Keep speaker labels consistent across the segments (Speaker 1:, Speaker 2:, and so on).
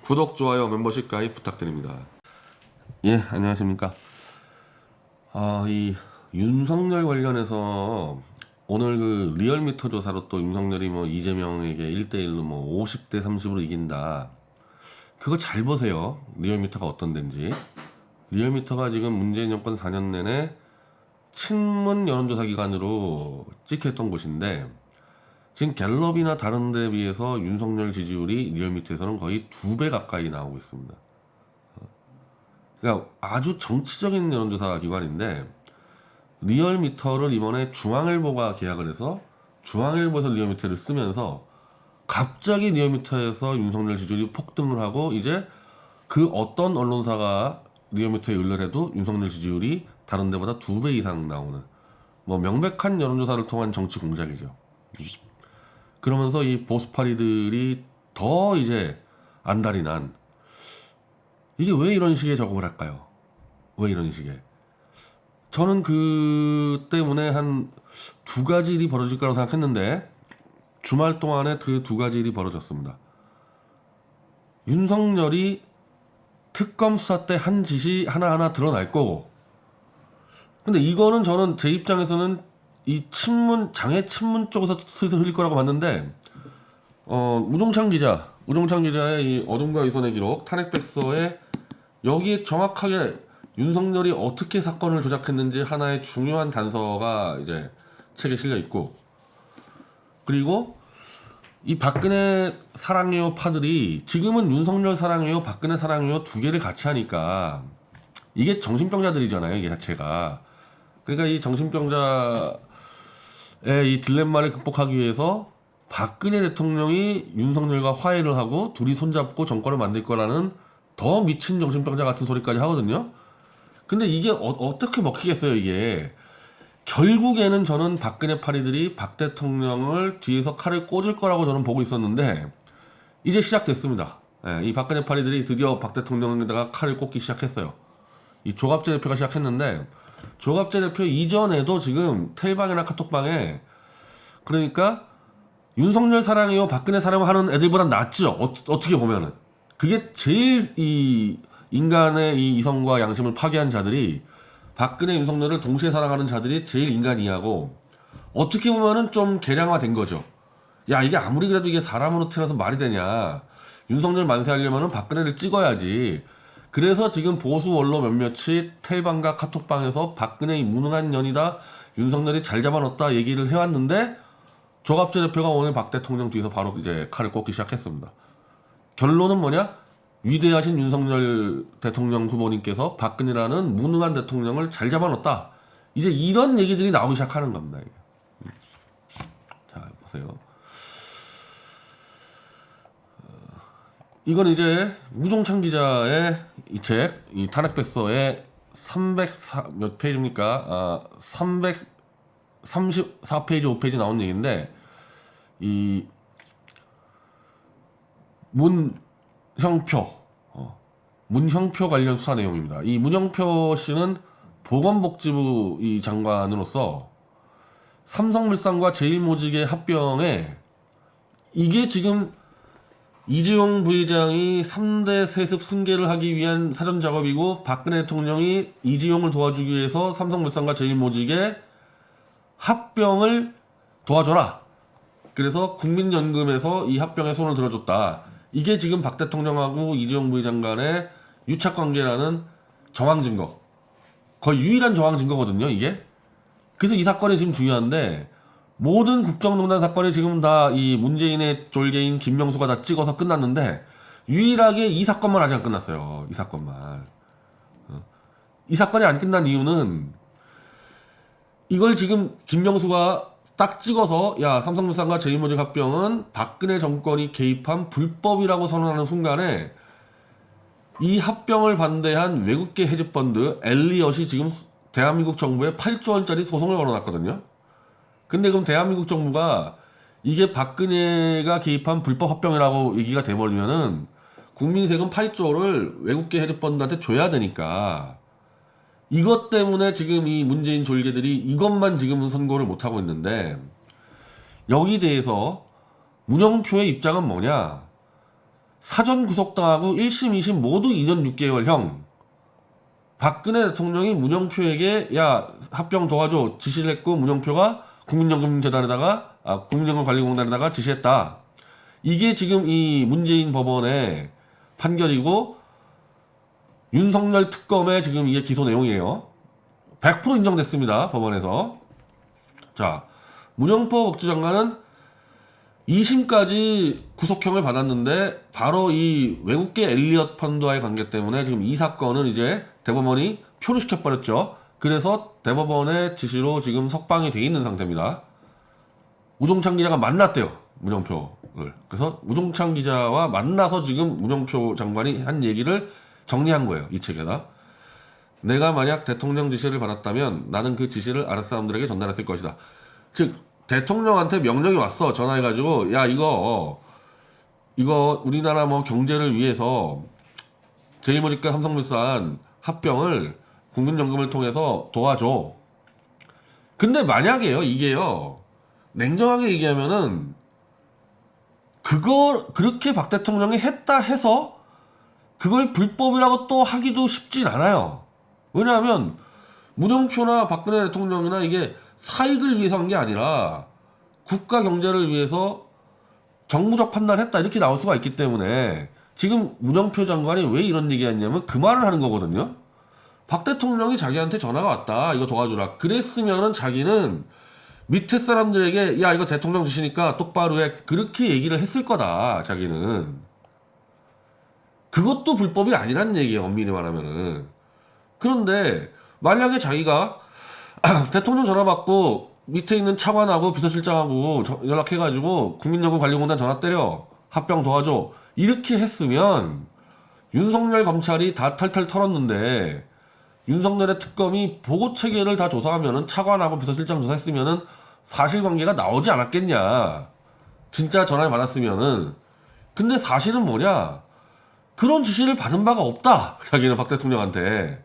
Speaker 1: 구독, 좋아요, 멤버십 가입 부탁드립니다. 예, 안녕하십니까. 이 윤석열 관련해서 오늘 그 리얼미터 조사로 또 윤석열이 뭐 이재명에게 1대1로 뭐 50대 30으로 이긴다. 그거 잘 보세요. 리얼미터가 어떤 데인지. 리얼미터가 지금 문재인 정권 4년 내내 친문 여론조사 기관으로 찍혔던 곳인데 지금 갤럽이나 다른 데에 비해서 윤석열 지지율이 리얼미터에서는 거의 2배 가까이 나오고 있습니다. 그러니까 아주 정치적인 여론조사 기관인데 리얼미터를 이번에 중앙일보가 계약을 해서 중앙일보에서 리얼미터를 쓰면서 갑자기 리얼미터에서 윤석열 지지율이 폭등을 하고 이제 그 어떤 언론사가 리얼미터에 의뢰해도 윤석열 지지율이 다른 데보다 2배 이상 나오는 뭐 명백한 여론조사를 통한 정치 공작이죠. 그러면서 이 보수파리들이 더 이제 안달이 난 이게 왜 이런 식의 작업을 할까요? 왜 이런 식의? 저는 그 때문에 한 두 가지 일이 벌어질 거라고 생각했는데 주말 동안에 그 두 가지 일이 벌어졌습니다. 윤석열이 특검 수사 때 한 짓이 하나하나 드러날 거고 근데 이거는 저는 제 입장에서는 이 친문, 장애 친문 쪽에서 슬슬 흘릴 거라고 봤는데 우종찬 기자의 이 어둠과 위선의 기록 탄핵백서에 여기에 정확하게 윤석열이 어떻게 사건을 조작했는지 하나의 중요한 단서가 이제 책에 실려 있고 그리고 이 박근혜 사랑해요 파들이 지금은 윤석열 사랑해요 박근혜 사랑해요 두 개를 같이 하니까 이게 정신병자들이잖아요 이게 자체가. 그러니까 이 정신병자의 이 딜레마를 극복하기 위해서 박근혜 대통령이 윤석열과 화해를 하고 둘이 손잡고 정권을 만들 거라는 더 미친 정신병자 같은 소리까지 하거든요. 근데 이게 어떻게 먹히겠어요 이게. 결국에는 저는 박근혜 파리들이 박 대통령을 뒤에서 칼을 꽂을 거라고 저는 보고 있었는데 이제 시작됐습니다. 이 박근혜 파리들이 드디어 박 대통령에다가 칼을 꽂기 시작했어요. 이 조갑재 대표가 시작했는데 조갑재 대표 이전에도 지금 텔방이나 카톡방에 그러니까 윤석열 사랑해요 박근혜 사랑해요 하는 애들보단 낫죠. 어떻게 보면은 그게 제일 이 인간의 이 이성과 양심을 파괴한 자들이 박근혜 윤석열을 동시에 사랑하는 자들이 제일 인간이하고 어떻게 보면은 좀 개량화된 거죠. 야 이게 아무리 그래도 이게 사람으로 태어나서 말이 되냐. 윤석열 만세하려면은 박근혜를 찍어야지. 그래서 지금 보수 언론 몇몇이 텔방과 카톡방에서 박근혜의 무능한 년이다 윤석열이 잘 잡아놨다 얘기를 해왔는데 조갑재 대표가 오늘 박 대통령 뒤에서 바로 이제 칼을 꽂기 시작했습니다. 결론은 뭐냐? 위대하신 윤석열 대통령 후보님께서 박근혜라는 무능한 대통령을 잘 잡아놓았다. 이제 이런 얘기들이 나오기 시작하는 겁니다. 이게. 자 보세요. 이건 이제 우종찬 기자의 이 책, 이 탄핵백서의 300 몇 페이지입니까? 334페이지, 5페이지 나온 얘기인데 이 문형표 관련 수사 내용입니다. 이 문형표 씨는 보건복지부 이 장관으로서 삼성물산과 제일모직의 합병에 이게 지금 이재용 부회장이 3대 세습 승계를 하기 위한 사전 작업이고 박근혜 대통령이 이재용을 도와주기 위해서 삼성물산과 제일모직의 합병을 도와줘라. 그래서 국민연금에서 이 합병에 손을 들어줬다. 이게 지금 박 대통령하고 이재용 부회장 간의 유착관계라는 정황 증거. 거의 유일한 정황 증거거든요, 이게. 그래서 이 사건이 지금 중요한데 모든 국정농단 사건이 지금 다 이 문재인의 졸개인 김명수가 다 찍어서 끝났는데 유일하게 이 사건만 아직 안 끝났어요. 이 사건만. 이 사건이 안 끝난 이유는 이걸 지금 김명수가 딱 찍어서 야 삼성물산과 제일모직 합병은 박근혜 정권이 개입한 불법이라고 선언하는 순간에 이 합병을 반대한 외국계 헤지펀드 엘리엇이 지금 대한민국 정부에 8조 원짜리 소송을 걸어놨거든요. 근데 그럼 대한민국 정부가 이게 박근혜가 개입한 불법 합병이라고 얘기가 돼버리면은 국민 세금 8조를 외국계 헤지펀드한테 줘야 되니까 이것 때문에 지금 이 문재인 졸개들이 이것만 지금은 선고를 못하고 있는데 여기 대해서 문영표의 입장은 뭐냐? 사전 구속당하고 1심, 2심 모두 2년 6개월형. 박근혜 대통령이 문영표에게 야 합병 도와줘 지시를 했고 문영표가 국민연금재단에다가 국민연금관리공단에다가 지시했다. 이게 지금 이 문재인 법원의 판결이고 윤석열 특검의 지금 이게 기소 내용이에요. 100% 인정됐습니다. 법원에서. 자, 문영표 법무장관은 2심까지 구속형을 받았는데 바로 이 외국계 엘리엇 펀드와의 관계 때문에 지금 이 사건은 이제 대법원이 표를 시켜버렸죠. 그래서 대법원의 지시로 지금 석방이 돼 있는 상태입니다. 우종찬 기자가 만났대요. 문영표를. 그래서 우종찬 기자와 만나서 지금 문영표 장관이 한 얘기를 정리한 거예요. 이 책에다. 내가 만약 대통령 지시를 받았다면 나는 그 지시를 아랫 사람들에게 전달했을 것이다. 즉 대통령한테 명령이 왔어. 전화해가지고 야 이거 우리나라 뭐 경제를 위해서 제일모직과 삼성물산 합병을 국민연금을 통해서 도와줘. 근데 만약에요 이게요 냉정하게 얘기하면은 그렇게 박 대통령이 했다 해서 그걸 불법이라고 또 하기도 쉽진 않아요. 왜냐하면 문영표나 박근혜 대통령이나 이게 사익을 위해서 한 게 아니라 국가 경제를 위해서 정무적 판단했다 이렇게 나올 수가 있기 때문에 지금 문영표 장관이 왜 이런 얘기했냐면 그 말을 하는 거거든요. 박 대통령이 자기한테 전화가 왔다 이거 도와주라 그랬으면은 자기는 밑에 사람들에게 야 이거 대통령 지시니까 똑바로 해 그렇게 얘기를 했을 거다. 자기는 그것도 불법이 아니란 얘기예요. 엄밀히 말하면은. 그런데 만약에 자기가 대통령 전화 받고 밑에 있는 차관하고 비서실장하고 연락해가지고 국민연금관리공단 전화 때려 합병 도와줘 이렇게 했으면 윤석열 검찰이 다 탈탈 털었는데 윤석열의 특검이 보고체계를 다 조사하면은 차관하고 비서실장 조사했으면은 사실관계가 나오지 않았겠냐. 진짜 전화를 받았으면은. 근데 사실은 뭐냐? 그런 지시를 받은 바가 없다. 자기는 박 대통령한테.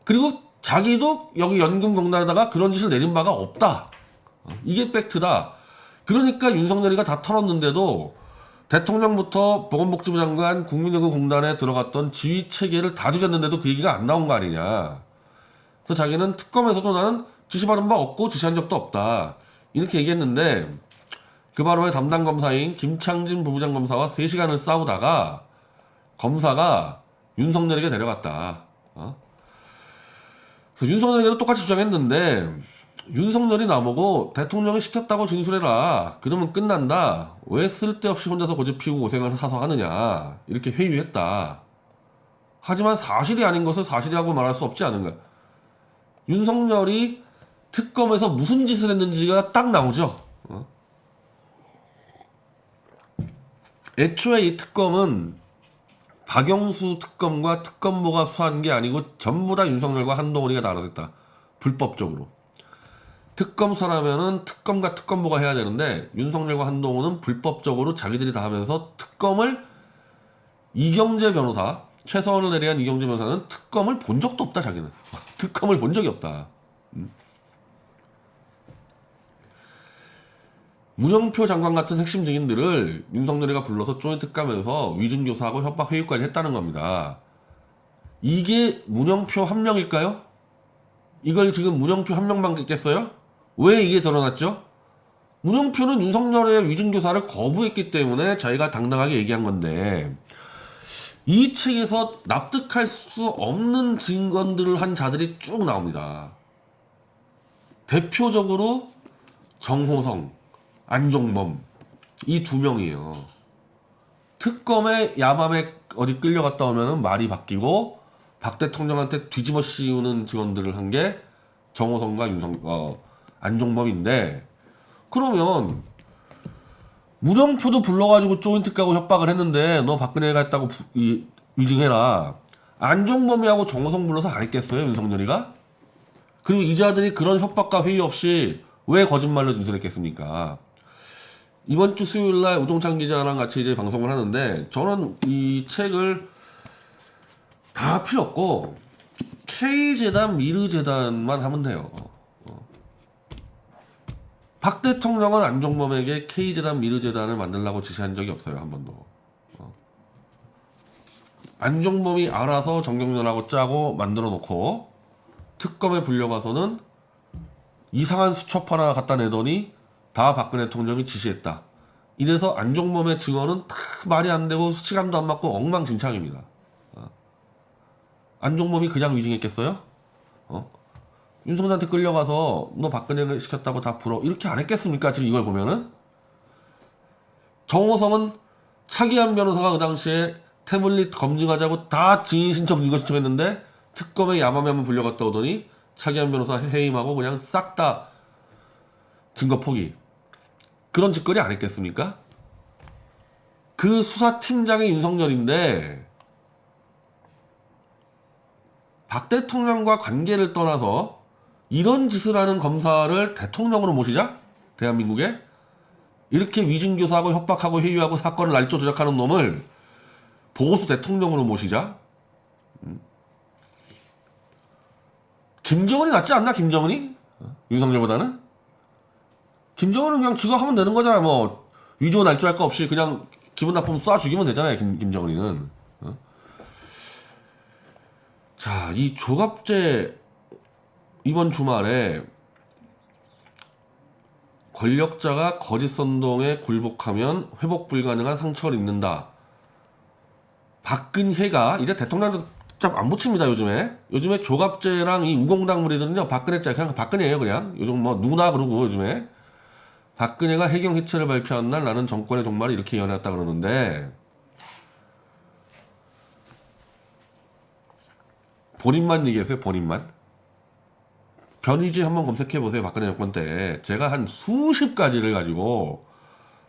Speaker 1: 그리고 자기도 여기 연금공단에다가 그런 짓을 내린 바가 없다. 이게 팩트다. 그러니까 윤석열이가 다 털었는데도 대통령부터 보건복지부 장관, 국민연금공단에 들어갔던 지휘체계를 다 뒤졌는데도 그 얘기가 안 나온 거 아니냐. 그래서 자기는 특검에서도 나는 지시받은 바 없고 지시한 적도 없다. 이렇게 얘기했는데 그 바로의 담당 검사인 김창진 부부장 검사와 3시간을 싸우다가 검사가 윤석열에게 데려갔다. 그래서 윤석열에게도 똑같이 주장했는데 윤석열이 나보고 대통령이 시켰다고 진술해라. 그러면 끝난다. 왜 쓸데없이 혼자서 고집 피우고 고생을 사서 하느냐. 이렇게 회유했다. 하지만 사실이 아닌 것을 사실이라고 말할 수 없지 않은가. 윤석열이 특검에서 무슨 짓을 했는지가 딱 나오죠. 애초에 이 특검은 박영수 특검과 특검보가 수사한 게 아니고 전부 다 윤석열과 한동훈이가 알아서 했다. 불법적으로. 특검 수사라면은 특검과 특검보가 해야 되는데 윤석열과 한동훈은 불법적으로 자기들이 다 하면서 특검을 이경재 변호사, 최서원을 내리한 이경재 변호사는 특검을 본 적도 없다. 자기는. 특검을 본 적이 없다. 문영표 장관 같은 핵심 증인들을 윤석열이가 불러서 조인트 까면서 위증교사하고 협박 회유까지 했다는 겁니다. 이게 문영표 한 명일까요? 이걸 지금 문영표 한 명만 있겠어요? 왜 이게 드러났죠? 문영표는 윤석열의 위증교사를 거부했기 때문에 자기가 당당하게 얘기한 건데 이 책에서 납득할 수 없는 증언들을 한 자들이 쭉 나옵니다. 대표적으로 정호성, 안종범 이 2명이에요. 특검에 야밤에 어디 끌려갔다 오면은 말이 바뀌고 박 대통령한테 뒤집어 씌우는 증언들을 한 게 정호성과 안종범인데 그러면 문영표도 불러가지고 조인트 까고 협박을 했는데 너 박근혜가 했다고 위증해라. 안종범이하고 정호성 불러서 안 했겠어요 윤석열이가? 그리고 이 자들이 그런 협박과 회의 없이 왜 거짓말로 진술했겠습니까? 이번 주 수요일날 우종찬 기자랑 같이 이제 방송을 하는데 저는 이 책을 다 필요 없고 K재단, 미르재단만 하면 돼요. 박 대통령은 안종범에게 K재단, 미르재단을 만들라고 지시한 적이 없어요. 한 번도. 안종범이 알아서 정경련하고 짜고 만들어 놓고 특검에 불려가서는 이상한 수첩 하나 갖다 내더니 다 박근혜 대통령이 지시했다. 이래서 안종범의 증언은 다 말이 안 되고 수치감도 안 맞고 엉망진창입니다. 안종범이 그냥 위증했겠어요? 윤석열한테 끌려가서 너 박근혜를 시켰다고 다 불어 이렇게 안 했겠습니까? 지금 이걸 보면은 정호성은 차기한 변호사가 그 당시에 태블릿 검증하자고 다 증인 신청 증거 신청했는데 특검에 야밤에 한번 불려갔다 오더니 차기한 변호사 해임하고 그냥 싹 다 증거 포기. 그런 짓거리 안 했겠습니까? 그 수사팀장이 윤석열인데 박 대통령과 관계를 떠나서 이런 짓을 하는 검사를 대통령으로 모시자? 대한민국에? 이렇게 위증교사하고 협박하고 회유하고 사건을 날조 조작하는 놈을 보고수 대통령으로 모시자? 김정은이 낫지 않나? 김정은이? 윤석열보다는? 김정은은 그냥 지가 하면 되는 거잖아. 뭐 위조 날조할 거 없이 그냥 기분 나쁘면 쏴 죽이면 되잖아요. 김정은이는. 자, 이 조갑제 이번 주말에 권력자가 거짓 선동에 굴복하면 회복 불가능한 상처를 입는다. 박근혜가 이제 대통령도 좀 안 붙입니다. 요즘에 조갑제랑 이 우공당 무리들은요 박근혜자 그냥 박근혜예요. 그냥 요즘 뭐 누구나 그러고 요즘에 박근혜가 해경 해체를 발표한 날 나는 정권의 종말을 이렇게 예언했다 그러는데 본인만 얘기했어요. 본인만. 변희재 한번 검색해보세요. 박근혜 정권 때 제가 한 수십 가지를 가지고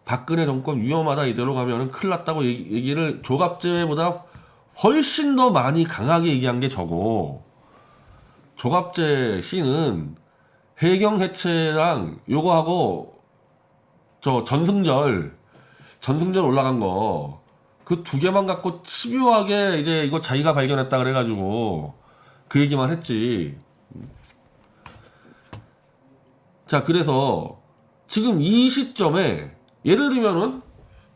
Speaker 1: 박근혜 정권 위험하다 이대로 가면은 큰일 났다고 얘기를 조갑제보다 훨씬 더 많이 강하게 얘기한 게 저고 조갑제 씨는 해경 해체랑 요거하고 저 전승절 올라간 거 그 두 개만 갖고 집요하게 이제 이거 자기가 발견했다 그래가지고 그 얘기만 했지. 자, 그래서 지금 이 시점에 예를 들면은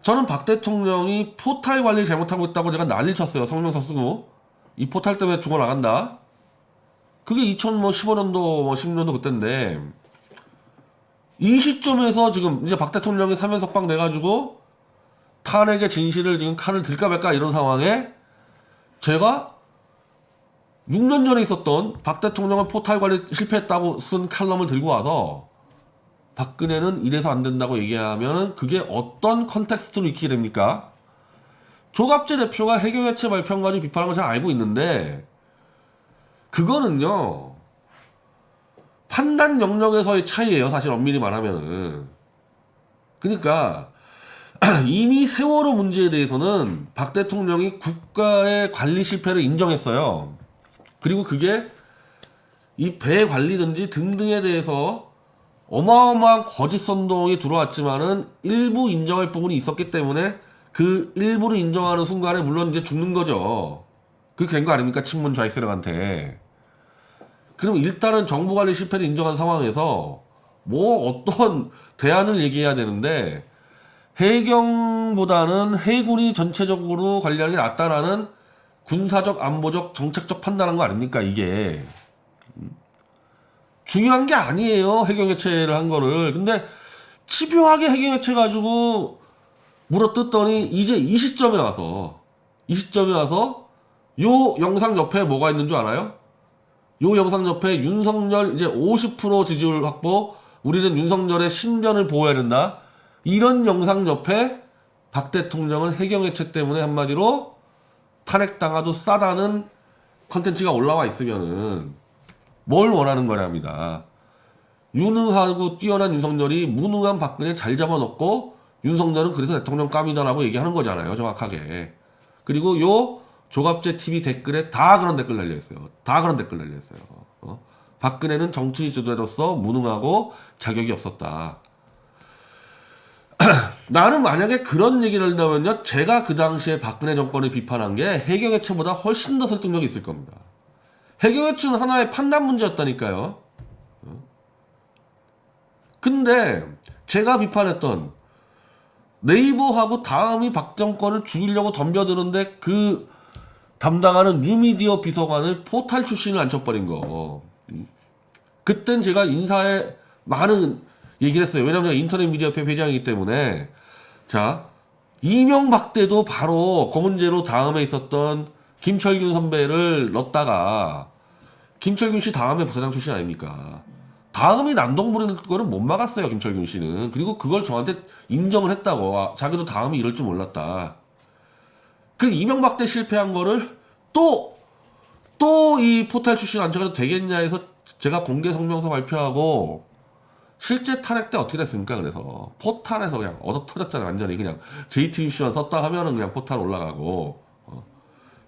Speaker 1: 저는 박 대통령이 포탈 관리 잘못하고 있다고 제가 난리를 쳤어요. 성명서 쓰고 이 포탈 때문에 죽어나간다. 그게 2015년도 10년도 그때인데 이 시점에서 지금 이제 박 대통령이 사면 석방 돼가지고 탄핵의 진실을 지금 칼을 들까 말까 이런 상황에 제가 6년 전에 있었던 박 대통령은 포탈 관리 실패했다고 쓴 칼럼을 들고 와서 박근혜는 이래서 안 된다고 얘기하면 그게 어떤 컨텍스트로 익히게 됩니까? 조갑재 대표가 해경해체 발표한 가지고 비판한 걸 잘 알고 있는데 그거는요 판단 영역에서의 차이예요. 사실 엄밀히 말하면은. 그러니까 이미 세월호 문제에 대해서는 박 대통령이 국가의 관리 실패를 인정했어요. 그리고 그게 이 배 관리든지 등등에 대해서 어마어마한 거짓 선동이 들어왔지만은 일부 인정할 부분이 있었기 때문에 그 일부를 인정하는 순간에 물론 이제 죽는 거죠. 그렇게 된 거 아닙니까? 친문 좌익 세력한테. 그럼 일단은 정부 관리 실패를 인정한 상황에서 뭐 어떤 대안을 얘기해야 되는데 해경보다는 해군이 전체적으로 관리하는 게 낫다라는 군사적, 안보적, 정책적 판단한 거 아닙니까? 이게 중요한 게 아니에요. 해경해체를 한 거를. 근데 집요하게 해경해체 가지고 물어뜯더니 이제 이 시점에 와서 요 영상 옆에 뭐가 있는 줄 알아요? 요 영상 옆에 윤석열 이제 50% 지지율 확보, 우리는 윤석열의 신변을 보호해야 된다. 이런 영상 옆에 박 대통령은 해경해체 때문에 한마디로 탄핵당하도 싸다는 컨텐츠가 올라와 있으면은 뭘 원하는 거냐입니다. 유능하고 뛰어난 윤석열이 무능한 박근혜 잘 잡아놓고 윤석열은 그래서 대통령 깜이다라고 얘기하는 거잖아요. 정확하게. 그리고 요 조갑제 TV 댓글에 다 그런 댓글 달려있어요. 박근혜는 정치 지도자로서 무능하고 자격이 없었다. 나는 만약에 그런 얘기를 한다면요, 제가 그 당시에 박근혜 정권을 비판한 게 해경해체보다 훨씬 더 설득력이 있을 겁니다. 해경해체는 하나의 판단 문제였다니까요. 근데 제가 비판했던 네이버하고 다음이 박 정권을 죽이려고 덤벼드는데 그 담당하는 뉴미디어 비서관을 포탈 출신을 앉혀버린 거. 그땐 제가 인사에 많은 얘기를 했어요. 왜냐면 제가 인터넷 미디어협회 회장이기 때문에. 자, 이명박 때도 바로 검은제로 다음에 있었던 김철균 선배를 넣었다가, 김철균 씨 다음에 부사장 출신 아닙니까? 다음이 난동 부리는 거를 못 막았어요, 김철균 씨는. 그리고 그걸 저한테 인정을 했다고. 아, 자기도 다음이 이럴 줄 몰랐다. 그 이명박 때 실패한 거를 또 이 포탈 출신 앉혀가도 되겠냐 해서 제가 공개 성명서 발표하고, 실제 탄핵 때 어떻게 됐습니까? 그래서 포탈에서 그냥 얻어 터졌잖아요. 완전히 그냥 JTBC만 썼다 하면은 그냥 포탈 올라가고.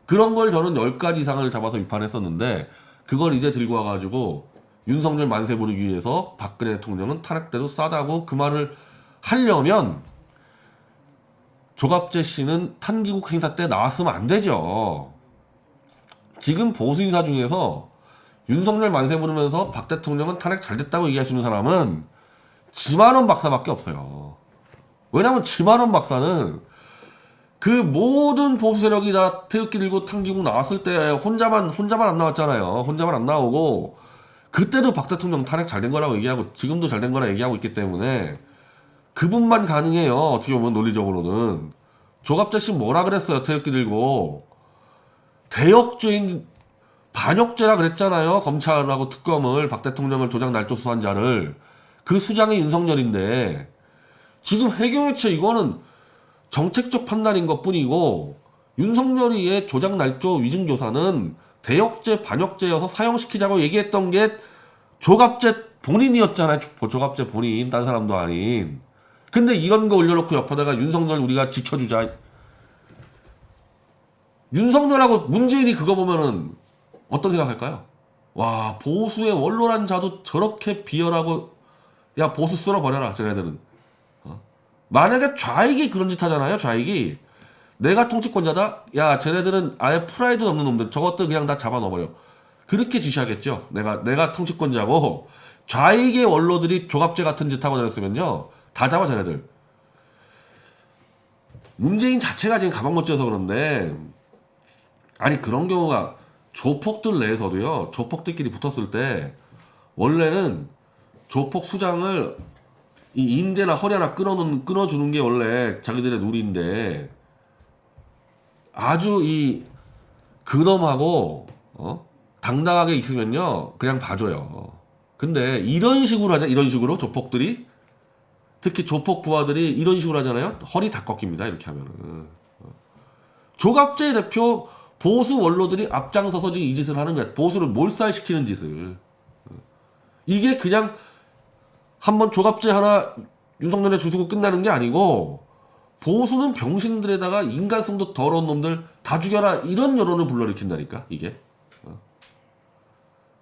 Speaker 1: 그런 걸 저는 10가지 이상을 잡아서 비판했었는데, 그걸 이제 들고 와가지고 윤석열 만세 부르기 위해서 박근혜 대통령은 탄핵 때도 싸다고 그 말을 하려면, 조갑재 씨는 탄기국 행사 때 나왔으면 안 되죠. 지금 보수 인사 중에서 윤석열 만세 부르면서 박 대통령은 탄핵 잘 됐다고 얘기하시는 사람은 지만원 박사밖에 없어요. 왜냐면 지만원 박사는 그 모든 보수 세력이 다 태극기 들고 탄기국 나왔을 때 혼자만 안 나왔잖아요. 혼자만 안 나오고, 그때도 박 대통령 탄핵 잘 된 거라고 얘기하고 지금도 잘 된 거라 얘기하고 있기 때문에 그분만 가능해요. 어떻게 보면 논리적으로는. 조갑재 씨 뭐라 그랬어요? 태극기 들고 대역죄인 반역죄라 그랬잖아요. 검찰하고 특검을, 박 대통령을 조작 날조 수사한 자를. 그 수장이 윤석열인데, 지금 해경해체 이거는 정책적 판단인 것뿐이고, 윤석열이의 조작 날조 위증 교사는 대역죄 반역죄여서 사형시키자고 얘기했던 게 조갑재 본인이었잖아요. 조갑재 본인, 딴 사람도 아닌. 근데 이런 거 올려놓고 옆에다가 윤석열 우리가 지켜주자. 윤석열하고 문재인이 그거 보면은 어떤 생각할까요? 와, 보수의 원로란 자도 저렇게 비열하고, 야, 보수 쓸어버려라, 쟤네들은. 만약에 좌익이 그런 짓 하잖아요, 좌익이. 내가 통치권자다? 야, 쟤네들은 아예 프라이드 없는 놈들, 저것들 그냥 다 잡아 넣어버려. 그렇게 지시하겠죠. 내가 통치권자고, 좌익의 원로들이 조갑재 같은 짓 하고 다녔으면요, 다 잡아, 쟤네들. 문재인 자체가 지금 가방 못 쥐어서 그런데, 아니, 그런 경우가 조폭들 내에서도요, 조폭들끼리 붙었을 때 원래는 조폭 수장을 이 인대나 허리 하나 끊어주는 게 원래 자기들의 룰인데, 아주 이 근엄하고 당당하게 있으면요 그냥 봐줘요. 근데 이런 식으로 하자, 이런 식으로 조폭들이, 특히 조폭 부하들이 이런 식으로 하잖아요. 허리 다 꺾입니다, 이렇게 하면은. 조갑재 대표 보수 원로들이 앞장서서 지금 이 짓을 하는 거야. 보수를 몰살시키는 짓을. 이게 그냥 한번 조갑재 하나 윤석열에 주수고 끝나는 게 아니고, 보수는 병신들에다가 인간성도 더러운 놈들 다 죽여라, 이런 여론을 불러일으킨다니까 이게.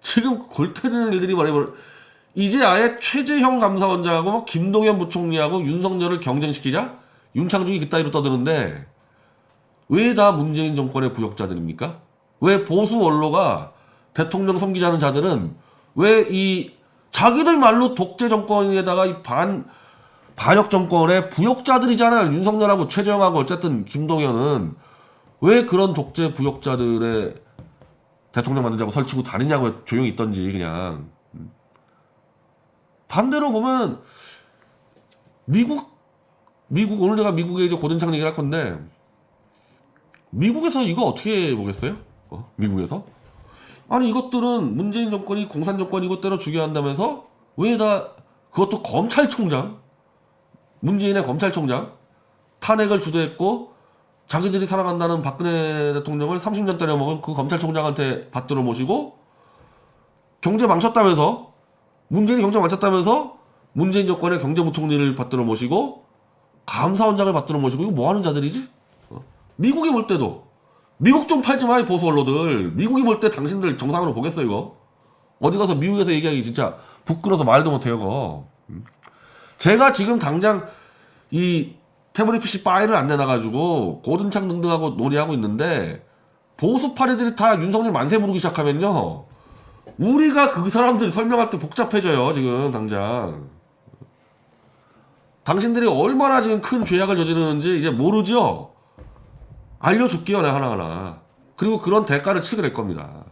Speaker 1: 지금 골 때리는 일들이 말해버려. 이제 아예 최재형 감사원장하고 김동연 부총리하고 윤석열을 경쟁시키자? 윤창중이 그따위로 떠드는데, 왜 다 문재인 정권의 부역자들입니까? 왜 보수 원로가 대통령 섬기자는 자들은 왜 이 자기들 말로 독재 정권에다가 이 반역 정권의 부역자들이잖아요. 윤석열하고 최재형하고 어쨌든 김동연은 왜 그런 독재 부역자들의 대통령 만들자고 설치고 다니냐고 조용히 있던지 그냥. 반대로 보면 미국 오늘 제가 미국의 이제 고든창 얘기를 할 건데, 미국에서 이거 어떻게 보겠어요? 미국에서? 아니, 이것들은 문재인 정권이 공산 정권 이것대로 죽여야 한다면서 왜 다, 그것도 검찰총장, 문재인의 검찰총장 탄핵을 주도했고 자기들이 사랑한다는 박근혜 대통령을 30년 때려먹은 그 검찰총장한테 받들어 모시고, 경제 망쳤다면서, 문재인이 경제 망쳤다면서 문재인 정권의 경제부총리를 받들어 모시고 감사원장을 받들어 모시고, 이거 뭐 하는 자들이지? 미국이 볼 때도, 미국 좀 팔지 마, 이 보수 언론들. 미국이 볼 때 당신들 정상으로 보겠어, 이거? 어디 가서 미국에서 얘기하기 진짜 부끄러워서 말도 못해요, 이거. 제가 지금 당장 이 태블릿 PC 파일을 안 내놔가지고 고든창 등등하고 논의하고 있는데, 보수 파리들이 다 윤석열 만세 부르기 시작하면요, 우리가 그 사람들 설명할 때 복잡해져요, 지금 당장. 당신들이 얼마나 지금 큰 죄악을 저지르는지 이제 모르죠? 알려줄게요, 내가 하나하나. 그리고 그런 대가를 치게 될 겁니다.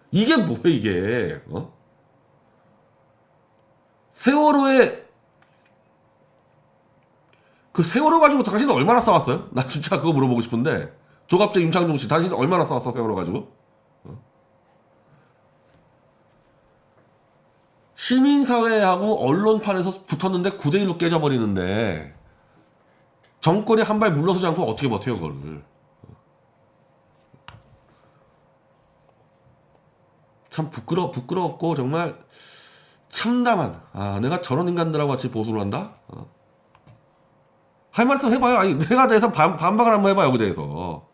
Speaker 1: 이게 뭐예요 이게? 세월호에 그 세월호 가지고 당신은 얼마나 싸웠어요? 나 진짜 그거 물어보고 싶은데. 조갑재 임창종 씨, 당신 얼마나 싸웠어 세월호 가지고? 시민사회하고 언론판에서 붙었는데 9대1로 깨져버리는데 정권이 한 발 물러서지 않고 어떻게 버텨요 그거를. 참 부끄럽고 정말 참담한, 내가 저런 인간들하고 같이 보수를 한다? 할 말씀 해봐요. 아니 내가 대해서 반박을 한번 해봐요 그 대해서.